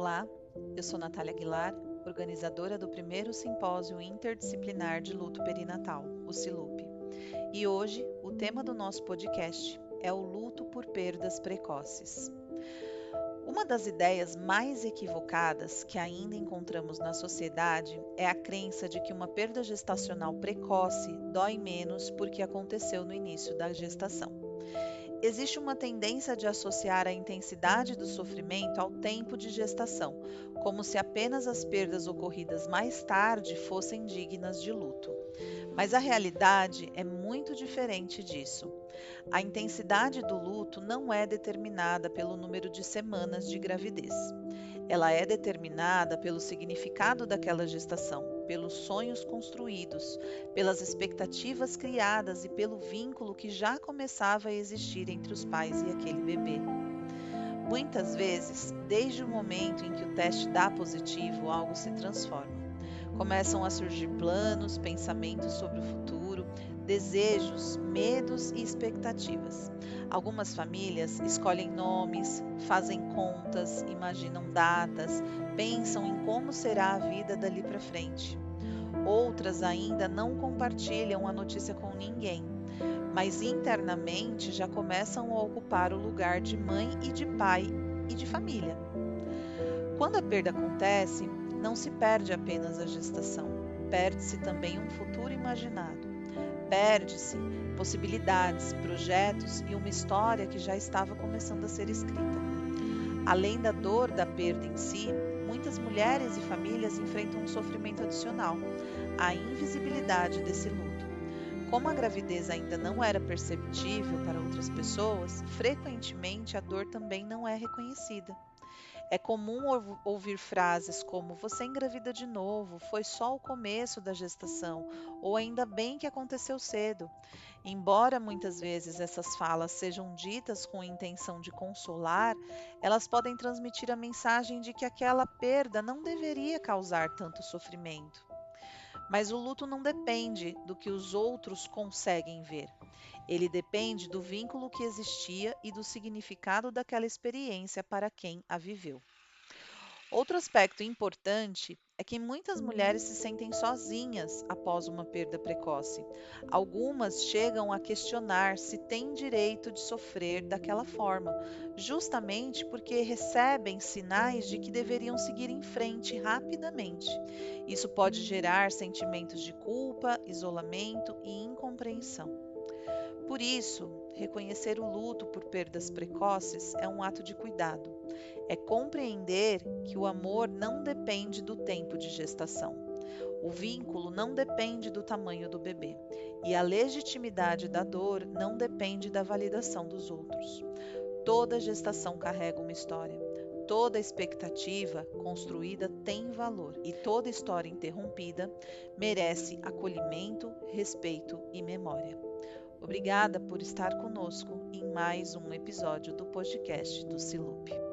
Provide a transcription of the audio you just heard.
Olá, eu sou Natália Aguilar, organizadora do primeiro simpósio interdisciplinar de luto perinatal, o SILUP. E hoje, o tema do nosso podcast é o luto por perdas precoces. Uma das ideias mais equivocadas que ainda encontramos na sociedade é a crença de que uma perda gestacional precoce dói menos porque aconteceu no início da gestação. Existe uma tendência de associar a intensidade do sofrimento ao tempo de gestação, como se apenas as perdas ocorridas mais tarde fossem dignas de luto. Mas a realidade é muito diferente disso. A intensidade do luto não é determinada pelo número de semanas de gravidez. Ela é determinada pelo significado daquela gestação, pelos sonhos construídos, pelas expectativas criadas e pelo vínculo que já começava a existir entre os pais e aquele bebê. Muitas vezes, desde o momento em que o teste dá positivo, algo se transforma. Começam a surgir planos, pensamentos sobre o futuro, desejos, medos e expectativas. Algumas famílias escolhem nomes, fazem contas, imaginam datas, pensam em como será a vida dali para frente. Outras ainda não compartilham a notícia com ninguém, mas internamente já começam a ocupar o lugar de mãe e de pai e de família. Quando a perda acontece, não se perde apenas a gestação, perde-se também um futuro imaginado. Perde-se possibilidades, projetos e uma história que já estava começando a ser escrita. Além da dor da perda em si, muitas mulheres e famílias enfrentam um sofrimento adicional, a invisibilidade desse luto. Como a gravidez ainda não era perceptível para outras pessoas, frequentemente a dor também não é reconhecida. É comum ouvir frases como "você engravida de novo, foi só o começo da gestação" ou "ainda bem que aconteceu cedo". Embora muitas vezes essas falas sejam ditas com a intenção de consolar, elas podem transmitir a mensagem de que aquela perda não deveria causar tanto sofrimento. Mas o luto não depende do que os outros conseguem ver. Ele depende do vínculo que existia e do significado daquela experiência para quem a viveu. Outro aspecto importante é que muitas mulheres se sentem sozinhas após uma perda precoce. Algumas chegam a questionar se têm direito de sofrer daquela forma, justamente porque recebem sinais de que deveriam seguir em frente rapidamente. Isso pode gerar sentimentos de culpa, isolamento e incompreensão. Por isso, reconhecer o luto por perdas precoces é um ato de cuidado. É compreender que o amor não depende do tempo de gestação. O vínculo não depende do tamanho do bebê. E a legitimidade da dor não depende da validação dos outros. Toda gestação carrega uma história. Toda expectativa construída tem valor e toda história interrompida merece acolhimento, respeito e memória. Obrigada por estar conosco em mais um episódio do podcast do SILUP.